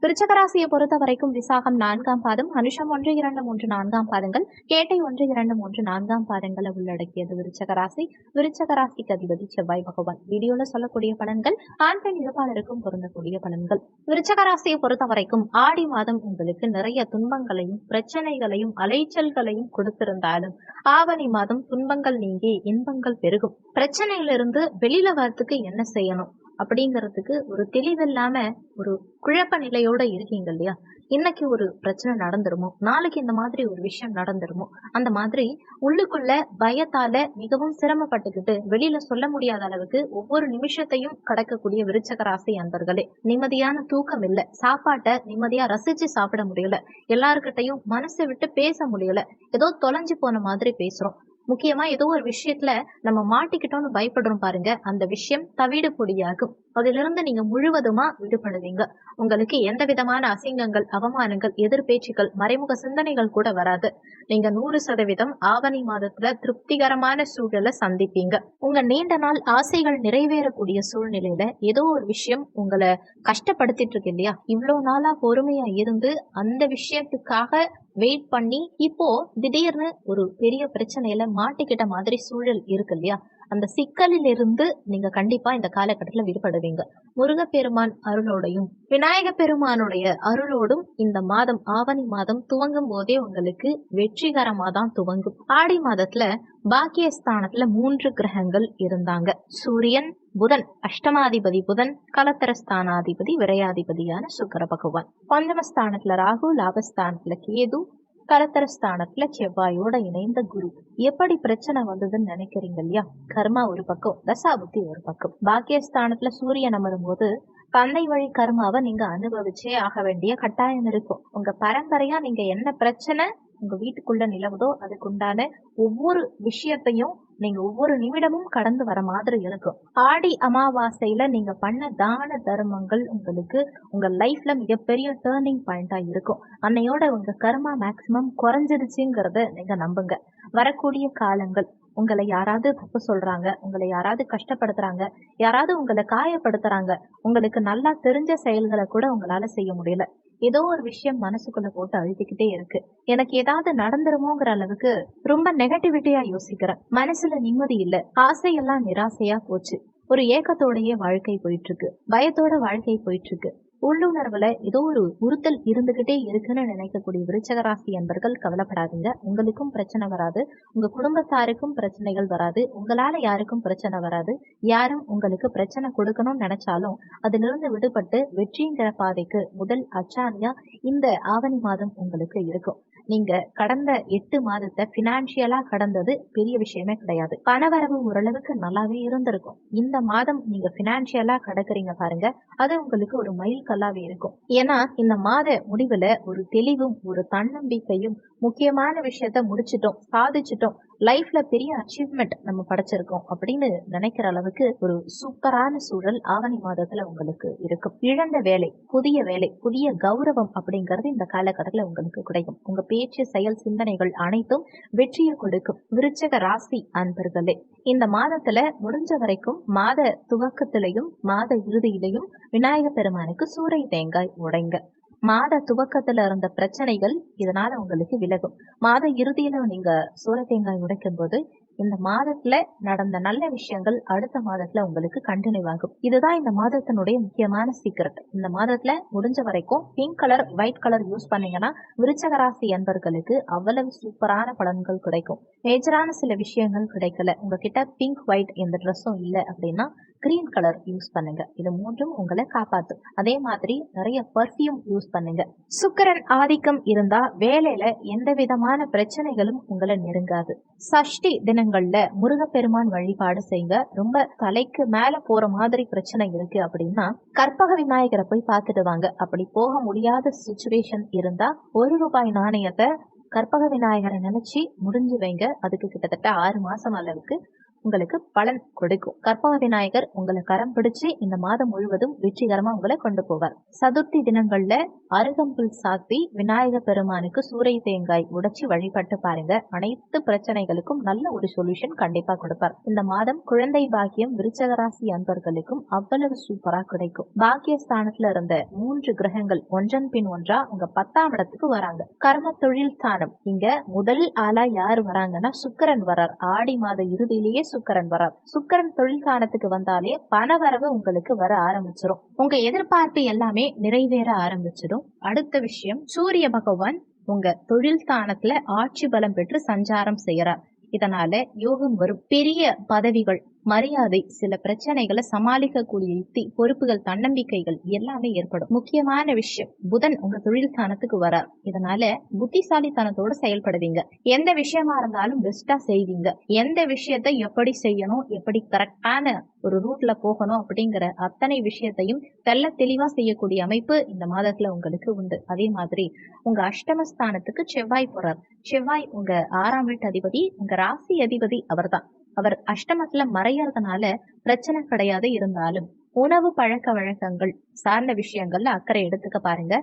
விருச்சக ராசியை பொறுத்த வரைக்கும் விசாகம் 4ஆம் பாதம், அனுஷம் 1, 2, 3, 4ஆம் பாதங்கள், கேட்டை 1, 2, 3, 4ஆம் பாதங்களை உள்ளடக்கியது விருச்சக ராசி. விருச்சக ராசிக்கு அதிபதி செவ்வாய் பகவான். வீடியோல சொல்லக்கூடிய பலன்கள் ஆண் பெண் இருப்பாளருக்கும் பொருந்தக்கூடிய பலன்கள். விருச்சக ராசியை பொறுத்த வரைக்கும் ஆடி மாதம் உங்களுக்கு நிறைய துன்பங்களையும் பிரச்சனைகளையும் அலைச்சல்களையும் கொடுத்திருந்தாலும் ஆவணி மாதம் துன்பங்கள் நீங்கி இன்பங்கள் பெருகும். பிரச்சனையிலிருந்து வெளியில வரத்துக்கு என்ன செய்யணும் அப்படிங்கிறதுக்கு ஒரு தெளிவில்லாம ஒரு குழப்ப நிலையோட இருக்கீங்க இல்லையா? இன்னைக்கு ஒரு பிரச்சனை நடந்துருமோ, நாளைக்கு இந்த மாதிரி ஒரு விஷயம் நடந்துருமோ, அந்த மாதிரி உள்ளுக்குள்ள பயத்தால மிகவும் சிரமப்பட்டுக்கிட்டு வெளியில சொல்ல முடியாத அளவுக்கு ஒவ்வொரு நிமிஷத்தையும் கடக்கக்கூடிய விருச்சக ராசி அன்பர்களே, நிம்மதியான தூக்கம் இல்ல, சாப்பாட்டை நிம்மதியா ரசிச்சு சாப்பிட முடியல, எல்லாருக்கிட்டையும் மனசை விட்டு பேச முடியல, ஏதோ தொலைஞ்சு போன மாதிரி பேசுறோம். முக்கியமா ஏதோ ஒரு விஷயத்துல நம்ம மாட்டிக்கிட்டோம்னு பயப்படுறோம் பாருங்க, அந்த விஷயம் தவிடு பொடியாகும். அதிலிருந்து நீங்க முழுவதுமா விடுபடுவீங்க. உங்களுக்கு எந்த விதமான அசிங்கங்கள், அவமானங்கள், எதிர்பேச்சுக்கள், மறைமுக சிந்தனைகள் கூட வராது. நீங்க 100% ஆவணி மாதத்துல திருப்திகரமான சூழலை சந்திப்பீங்க. உங்க நீண்ட நாள் ஆசைகள் நிறைவேறக்கூடிய சூழ்நிலையில ஏதோ ஒரு விஷயம் உங்களை கஷ்டப்படுத்திட்டு இருக்கு இல்லையா? இவ்வளவு நாளா பொறுமையா இருந்து அந்த விஷயத்துக்காக வெயிட் பண்ணி இப்போ திடீர்னு ஒரு பெரிய பிரச்சனையில மாட்டிக்கிட்ட மாதிரி சூழல் இருக்கு இல்லையா? அந்த சிக்கலில் இருந்து நீங்க கண்டிப்பா இந்த காலகட்டத்துல விடுபடுவீங்க. முருகப்பெருமான் அருளோடையும் விநாயக பெருமானுடைய அருளோடும் இந்த மாதம் ஆவணி மாதம் துவங்கும் போதே உங்களுக்கு வெற்றிகரமா தான் துவங்கும். ஆடி மாதத்துல பாக்கியஸ்தானத்துல 3 கிரகங்கள் இருந்தாங்க. சூரியன், புதன், அஷ்டமாதிபதி புதன், கலத்தரஸ்தானாதிபதி விரையாதிபதியான சுக்கிர பகவான், பஞ்சமஸ்தானத்துல ராகு, லாபஸ்தானத்துல கேது, கலத்தரஸ்தானத்துல செவ்வாயோட இணைந்த குரு. எப்படி பிரச்சனை வந்ததுன்னு நினைக்கிறீங்க இல்லையா? கர்மா ஒரு பக்கம், தசாபுத்தி ஒரு பக்கம். பாக்கியஸ்தானத்துல சூரியன் அமரும் போது தந்தை வழி கர்மாவை நீங்க அனுபவிச்சே ஆக வேண்டிய கட்டாயம் இருக்கும். உங்க பரம்பரையா நீங்க என்ன பிரச்சனை உங்க வீட்டுக்குள்ள நிலவுதோ அதுக்குண்டான ஒவ்வொரு விஷயத்தையும் நீங்க ஒவ்வொரு நிமிடமும் கடந்து வர மாதிரி இருக்கும். ஆடி அமாவாசையில நீங்க பண்ண தான தர்மங்கள் உங்களுக்கு உங்க லைஃப்ல மிகப்பெரிய டேர்னிங் பாயிண்டா இருக்கும். அன்னையோட உங்க கர்மா மேக்சிமம் குறைஞ்சிருச்சுங்கிறத நீங்க நம்புங்க. வரக்கூடிய காலங்கள் உங்களை யாராவது தப்பு சொல்றாங்க, உங்களை யாராவது கஷ்டப்படுத்துறாங்க, யாராவது உங்களை காயப்படுத்துறாங்க, உங்களுக்கு நல்லா தெரிஞ்ச செயல்களை கூட உங்களால செய்ய முடியல, ஏதோ ஒரு விஷயம் மனசுக்குள்ள போட்டு அழுத்திக்கிட்டே இருக்கு, எனக்கு ஏதாவது நடந்துருமோங்கிற அளவுக்கு ரொம்ப நெகட்டிவிட்டியா யோசிக்கிறேன், மனசுல நிம்மதி இல்ல, ஆசையெல்லாம் நிராசையா போச்சு, ஒரு ஏக்கத்தோடயே வாழ்க்கை போயிட்டு இருக்கு, பயத்தோட வாழ்க்கை போயிட்டு இருக்கு, உள்ளுணர்வுல ஏதோ ஒரு உறுத்தல் இருந்துகிட்டே இருக்குன்னு நினைக்கக்கூடிய விருச்சக ராசி என்பர்கள் கவலைப்படாதீங்க. உங்களுக்கும் பிரச்சனை வராது, உங்க குடும்பத்தாருக்கும் பிரச்சனைகள் வராது, உங்களால யாருக்கும் பிரச்சனை வராது. யாரும் உங்களுக்கு பிரச்சனை கொடுக்கணும்னு நினைச்சாலும் அதிலிருந்து விடுபட்டு வெற்றிங்கிற பாதைக்கு முதல் அச்சாணியா இந்த ஆவணி மாதம் உங்களுக்கு இருக்கும். நீங்க கடந்த 8 மாதத்தை பினான்சியலா கடந்தது பெரிய விஷயமே கிடையாது. பணவரவு ஓரளவுக்கு நல்லாவே இருந்திருக்கும். இந்த மாதம் நீங்க பினான்சியலா கடக்குறீங்க பாருங்க, அது உங்களுக்கு ஒரு மைல் கல்லாவே இருக்கும். ஏன்னா இந்த மாத முடிவுல ஒரு தெளிவும் ஒரு தன்னம்பிக்கையும், முக்கியமான விஷயத்த முடிச்சிட்டோம், சாதிச்சிட்டோம், லைஃப்ல பெரிய அச்சீவ்மெண்ட் நம்ம படைச்சிருக்கோம் அப்படின்னு நினைக்கிற அளவுக்கு ஒரு சூப்பரான சூழல் ஆவணி மாதத்துல உங்களுக்கு இருக்கும். இழந்த வேலை, புதிய வேலை, புதிய கௌரவம் அப்படிங்கிறது இந்த காலகட்டத்துல உங்களுக்கு கிடைக்கும். உங்க பேச்சு, செயல், சிந்தனைகள் அனைத்தும் வெற்றியை கொடுக்கும். விருச்சக ராசி அன்பர்களே, இந்த மாதத்துல முடிஞ்ச வரைக்கும் மாத துவக்கத்திலையும் மாத இறுதியிலையும் விநாயக பெருமானுக்கு சூறை தேங்காய் உடைங்க. மாத துவக்கத்துல இருந்த பிரச்சனைகள் இதனால உங்களுக்கு விலகும். மாத இறுதியில நீங்க சூறை தேங்காய் உடைக்கும் போது இந்த மாதத்துல நடந்த நல்ல விஷயங்கள் அடுத்த மாதத்துல உங்களுக்கு கண்டினியூ ஆகும். இதுதான் இந்த மாதத்தினுடைய முக்கியமான சீக்ரெட். இந்த மாதத்துல முடிஞ்ச வரைக்கும் pink colour, white colour use பண்ணீங்கன்னா விருச்சக ராசி என்பர்களுக்கு அவ்வளவு சூப்பரான பலன்கள் கிடைக்கும். மேஜரான சில விஷயங்கள் கிடைக்கல, உங்ககிட்ட பிங்க், ஒயிட் எந்த ட்ரெஸ்ஸும் இல்லை அப்படின்னா கிரீன் கலர் யூஸ் பண்ணுங்க. இது 3ம் உங்களை காப்பாத்தும். அதே மாதிரி நிறைய பர்ஃபியூம் யூஸ் பண்ணுங்க. சுக்கிரன் ஆதிக்கம் இருந்தா வேலையில எந்த விதமான பிரச்சனைகளும் உங்களை நெருங்காது. சஷ்டி தினங்கள்ல முருகப்பெருமான் வழிபாடு செய்யுங்க. ரொம்ப தலைக்கு மேல போற மாதிரி பிரச்சனை இருக்கு அப்படின்னா கற்பக விநாயகரை போய் பார்த்துட்டு வாங்க. அப்படி போக முடியாத சிச்சுவேஷன் இருந்தா ₹1 நாணயத்தை கற்பக விநாயகரை நினைச்சு முடிஞ்சு வைங்க. அதுக்கு கிட்டத்தட்ட 6 மாசம் அளவுக்கு உங்களுக்கு பலன் கொடுக்கும். கற்பக விநாயகர் உங்களை கரம் பிடிச்சு இந்த மாதம் முழுவதும் வெற்றிகரமா உங்களை கொண்டு போவார். சதுர்த்தி தினங்கள்ல அருகம்புல் சாத்தி விநாயக பெருமானுக்கு சூறை தேங்காய் உடைச்சி வழிபட்டு பாருங்க. அனைத்து பிரச்சனைகளுக்கும் நல்ல ஒரு சொல்யூஷன் கண்டிப்பா கொடுப்பார். இந்த மாதம் குழந்தை பாக்கியம் விருச்சக ராசி அன்பர்களுக்கும் அவ்வளவு சூப்பரா கிடைக்கும். பாக்கியஸ்தானத்துல இருந்த 3 கிரகங்கள் ஒன்றன் பின் ஒன்றா உங்க 10ஆம் இடத்துக்கு வராங்க. கர்ம தொழில் ஸ்தானம் இங்க முதல் ஆளா யார் வராங்கன்னா சுக்கிரன் வரார். ஆடி மாத இறுதியிலேயே சுக்கிரன் வரார். சுக்கிரன் தொழில் ஸ்தானத்துக்கு வந்தாலே பணவரவு உங்களுக்கு வர ஆரம்பிச்சிடும். உங்க எதிர்பார்ப்பு எல்லாமே நிறைவேற ஆரம்பிச்சிடும். அடுத்த விஷயம், சூரிய பகவான் உங்க தொழில் ஸ்தானத்துல ஆட்சி பலம் பெற்று சஞ்சாரம் செய்யறார். இதனால யோகம் வரும். பெரிய பதவிகள், மரியாதை, சில பிரச்சனைகளை சமாளிக்கக்கூடிய யுக்தி, பொறுப்புகள், தன்னம்பிக்கைகள் எல்லாமே ஏற்படும். முக்கியமான விஷயம், புதன் உங்க தொழில் ஸ்தானத்துக்கு வரார். இதனால புத்திசாலித்தனத்தோட செயல்படுவீங்க. எந்த விஷயமா இருந்தாலும் பெஸ்டா செய்வீங்க. எந்த விஷயத்தை எப்படி செய்யணும், எப்படி கரெக்டான ஒரு ரூட்ல போகணும் அப்படிங்கிற அத்தனை விஷயத்தையும் தெள்ள தெளிவா செய்யக்கூடிய அமைப்பு இந்த மாதத்துல உங்களுக்கு உண்டு. அதே மாதிரி உங்க அஷ்டமஸ்தானத்துக்கு செவ்வாய் போறார். செவ்வாய் உங்க 6ஆம் வீட்டு அதிபதி, உங்க ராசி அதிபதி அவர்தான். அவர் அஷ்டமத்துல மறையறதுனால பிரச்சனை கிடையாது. இருந்தாலும் உணவு பழக்க வழக்கங்கள் சார்ந்த விஷயங்கள்ல அக்கறை எடுத்துக்க பாருங்க.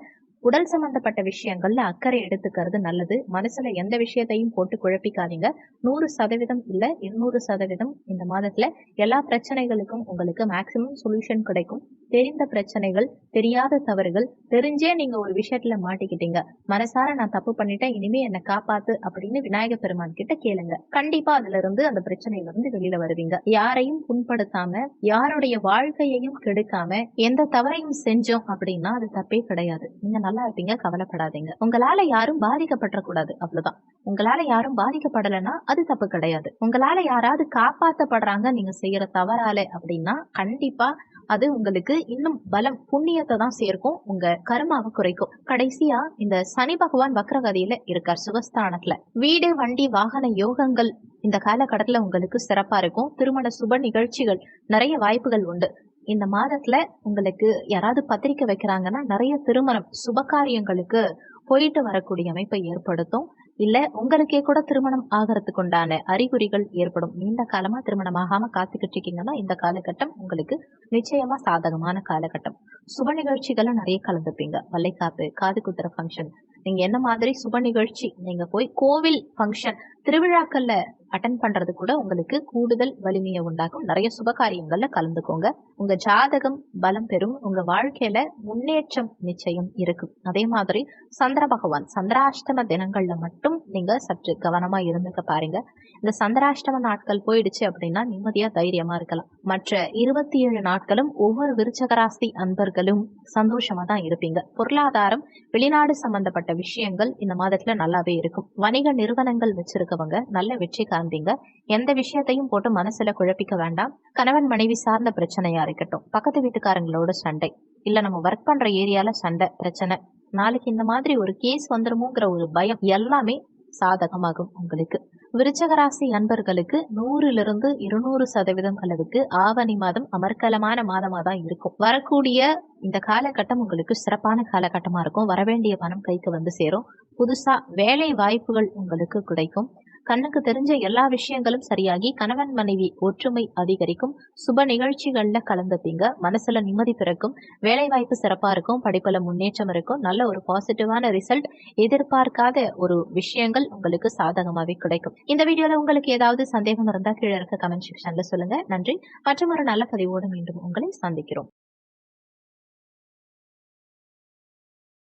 உடல் சம்பந்தப்பட்ட விஷயங்கள்ல அக்கறை எடுத்துக்கிறது நல்லது. மனசுல எந்த விஷயத்தையும் போட்டு குழப்பிக்காதீங்க. 100% இல்ல 200% இந்த மாதத்துல எல்லா பிரச்சனைகளுக்கும் உங்களுக்கு மேக்சிமம் சொல்யூஷன் கிடைக்கும். தெரிந்த பிரச்சனைகள், தெரியாத தவறுகள், தெரிஞ்சே நீங்க ஒரு விஷயத்துல மாட்டிக்கிட்டீங்க, மனசார நான் தப்பு பண்ணிட்டேன், இனிமே என்னை காப்பாத்து அப்படின்னு விநாயக பெருமான் கிட்ட கேளுங்க. கண்டிப்பா அதுல இருந்து அந்த பிரச்சனையில இருந்து வெளியில வருவீங்க. யாரையும் புண்படுத்தாம, யாருடைய வாழ்க்கையையும் கெடுக்காம எந்த தவறையும் செஞ்சோம் அப்படின்னா அது தப்பே கிடையாது. நீங்க நல்லா இருப்பீங்க, கவலைப்படாதீங்க. உங்களால யாரும் பாதிக்கப்படக்கூடாது, அவ்வளவுதான். உங்களால யாரும் பாதிக்கப்படலைன்னா அது தப்பு கிடையாது. உங்களால யாராவது காப்பாற்றப்படுறாங்க நீங்க செய்யற தவறால அப்படின்னா கண்டிப்பா அது உங்களுக்கு இன்னும் பலம், புண்ணியத்தை தான் சேர்க்கும், உங்க கர்மாவை குறைக்கும். கடைசியா இந்த சனி பகவான் வக்ரகதியில இருக்கார் சுகஸ்தானத்துல. வீடு, வண்டி, வாகன யோகங்கள் இந்த காலகட்டத்துல உங்களுக்கு சிறப்பா இருக்கும். திருமண சுப நிகழ்ச்சிகள் நிறைய வாய்ப்புகள் உண்டு. இந்த மாதத்துல உங்களுக்கு யாராவது பத்திரிக்கை வைக்கிறாங்கன்னா நிறைய திருமணம் சுபகாரியங்களுக்கு போயிட்டு வரக்கூடிய அமைப்பை ஏற்படுத்தும். இல்ல உங்களுக்கே கூட திருமணம் ஆகிறதுக்கு உண்டான அறிகுறிகள் ஏற்படும். நீண்ட காலமா திருமணம் ஆகாம காத்துக்கிட்டு இருக்கீங்கன்னா இந்த காலகட்டம் உங்களுக்கு நிச்சயமா சாதகமான காலகட்டம். சுப நிகழ்ச்சிகளை நிறைய கலந்துப்பீங்க. வளைகாப்பு, காது குத்துற ஃபங்க்ஷன், நீங்க என்ன மாதிரி சுப நிகழ்ச்சி, நீங்க போய் கோவில் ஃபங்க்ஷன், திருவிழாக்கள்ல அட்டன் பண்றது கூட உங்களுக்கு கூடுதல் வலிமையை உண்டாக்கும். நிறைய சுப காரியங்கள்ல கலந்துக்கோங்க. உங்க ஜாதகம் பலம் பெறும். உங்க வாழ்க்கையில முன்னேற்றம் நிச்சயம் இருக்கும். அதே மாதிரி சந்திர பகவான் சந்திராஷ்டம தினங்கள்ல மட்டும் நீங்க சற்று கவனமா இருந்துக்க பாருங்க. இந்த சந்திராஷ்டம நாட்கள் போயிடுச்சு அப்படின்னா நிம்மதியா தைரியமா இருக்கலாம். மற்ற 27 நாட்களும் ஒவ்வொரு விருச்சக ராசி அன்பர்களும் சந்தோஷமா தான் இருப்பீங்க. பொருளாதாரம், வெளிநாடு சம்பந்தப்பட்ட விஷயங்கள் இந்த மாதத்துல நல்லாவே இருக்கும். வணிக நிறுவனங்கள் வச்சிருக்கவங்க நல்ல வெற்றி காண்பீங்க. எந்த விஷயத்தையும் போட்டு மனசுல குழப்பிக்க வேண்டாம். கணவன் மனைவி சார்ந்த பிரச்சனையா இருக்கட்டும், பக்கத்து வீட்டுக்காரங்களோட சண்டை, இல்ல நம்ம ஒர்க் பண்ற ஏரியால சண்டை பிரச்சனை, நாளைக்கு இந்த மாதிரி ஒரு கேஸ் வந்துருமோங்கிற ஒரு பயம் எல்லாமே சாதகமாகும் உங்களுக்கு. விருச்சக ராசி அன்பர்களுக்கு 100-200% அளவுக்கு ஆவணி மாதம் அமர்க்கலமான மாதமா தான் இருக்கும். வரக்கூடிய இந்த காலகட்டம் உங்களுக்கு சிறப்பான காலகட்டமா இருக்கும். வரவேண்டிய பணம் கைக்கு வந்து சேரும். புதுசா வேலை வாய்ப்புகள் உங்களுக்கு கிடைக்கும். கண்ணுக்கு தெரிஞ்ச எல்லா விஷயங்களும் சரியாகி கணவன் மனைவி ஒற்றுமை அதிகரிக்கும். சுப நிகழ்ச்சிகள்ல கலந்துப்பீங்க. மனசுல நிம்மதி பிறக்கும். வேலை வாய்ப்பு சிறப்பா இருக்கும். படிப்புல முன்னேற்றம் இருக்கும். நல்ல ஒரு பாசிட்டிவான ரிசல்ட், எதிர்பார்க்காத ஒரு விஷயங்கள் உங்களுக்கு சாதகமாவே கிடைக்கும். இந்த வீடியோல உங்களுக்கு ஏதாவது சந்தேகம் இருந்தா கீழே இருக்க கமெண்ட் செக்ஷன்ல சொல்லுங்க. நன்றி. மற்றும் ஒரு நல்ல பதிவோடு மீண்டும் உங்களை சந்திக்கிறோம்.